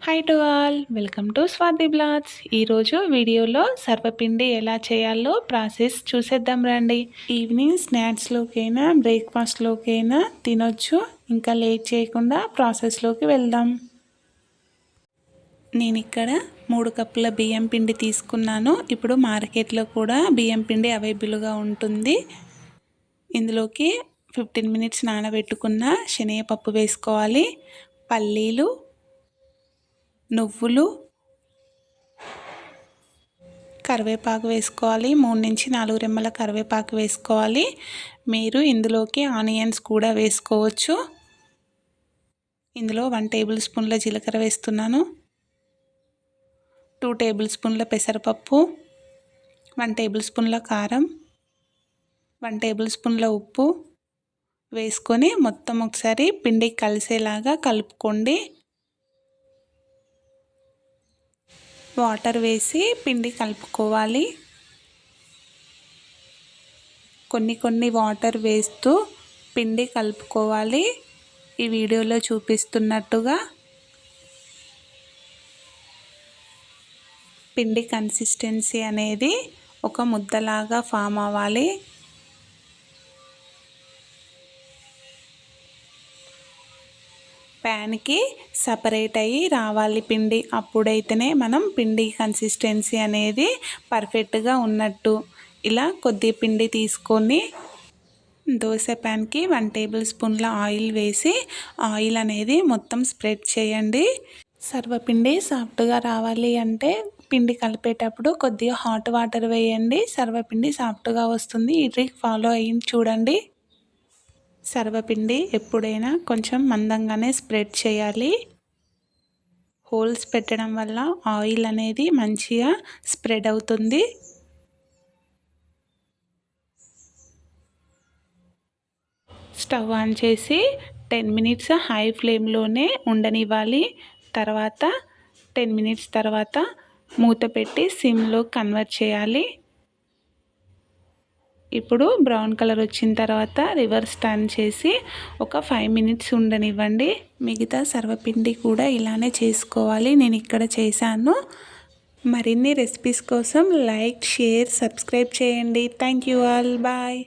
Hi to all, welcome to Swathi blogs. ఈరోజు వీడియోలో సర్వపిండి ఎలా చేయాలో ప్రాసెస్ చూసేద్దాం రండి. ఈవినింగ్ స్నాక్స్లోకైనా బ్రేక్ఫాస్ట్లోకైనా తినొచ్చు. ఇంకా లేట్ చేయకుండా ప్రాసెస్లోకి వెళ్దాం. నేను ఇక్కడ 3 కప్పుల బియ్యం పిండి తీసుకున్నాను. ఇప్పుడు మార్కెట్లో కూడా బియ్యం పిండి అవైలబుల్గా ఉంటుంది. ఇందులోకి 15 మినిట్స్ నానబెట్టుకున్న శనగపప్పు వేసుకోవాలి. పల్లీలు, నువ్వులు, కరివేపాకు వేసుకోవాలి. 3 నుంచి 4 రెమ్మల కరివేపాకు వేసుకోవాలి. మీరు ఇందులోకి ఆనియన్స్ కూడా వేసుకోవచ్చు. ఇందులో 1 టేబుల్ స్పూన్ల జీలకర్ర వేస్తున్నాను. 2 టేబుల్ స్పూన్ల పెసరపప్పు, 1 టేబుల్ స్పూన్ల కారం, 1 టేబుల్ స్పూన్ల ఉప్పు వేసుకొని మొత్తం ఒకసారి పిండి కలిసేలాగా కలుపుకోండి. వాటర్ వేసి పిండి కలుపుకోవాలి. కొన్ని వాటర్ వేస్తూ పిండి కలుపుకోవాలి. ఈ వీడియోలో చూపిస్తున్నట్టుగా పిండి కన్సిస్టెన్సీ అనేది ఒక ముద్దలాగా ఫామ్ అవ్వాలి. ప్యాన్కి సపరేట్ అయ్యి రావాలి పిండి. అప్పుడైతేనే మనం పిండి కన్సిస్టెన్సీ అనేది పర్ఫెక్ట్గా ఉన్నట్టు. ఇలా కొద్ది పిండి తీసుకొని దోశ ప్యాన్కి 1 టేబుల్ స్పూన్ల ఆయిల్ వేసి ఆయిల్ అనేది మొత్తం స్ప్రెడ్ చేయండి. సర్వపిండి సాఫ్ట్గా రావాలి అంటే పిండి కలిపేటప్పుడు కొద్దిగా హాట్ వాటర్ వేయండి. సర్వపిండి సాఫ్ట్గా వస్తుంది. ఈ ట్రిక్ ఫాలో అయ్యి చూడండి. సర్వపిండి ఎప్పుడైనా కొంచెం మందంగానే స్ప్రెడ్ చేయాలి. హోల్స్ పెట్టడం వల్ల ఆయిల్ అనేది మంచిగా స్ప్రెడ్ అవుతుంది. స్టవ్ ఆన్ చేసి 10 మినిట్స్ హై ఫ్లేమ్లోనే ఉండనివ్వాలి. తర్వాత 10 మినిట్స్ తర్వాత మూత పెట్టి సిమ్లో కన్వర్ట్ చేయాలి. ఇప్పుడు బ్రౌన్ కలర్ వచ్చిన తర్వాత రివర్స్ టర్న్ చేసి ఒక 5 మినిట్స్ ఉండనివ్వండి. మిగతా సర్వపిండి కూడా ఇలానే చేసుకోవాలి. నేను ఇక్కడ చేశాను. మరిన్ని రెసిపీస్ కోసం లైక్, షేర్, సబ్స్క్రైబ్ చేయండి. Thank you all. బాయ్.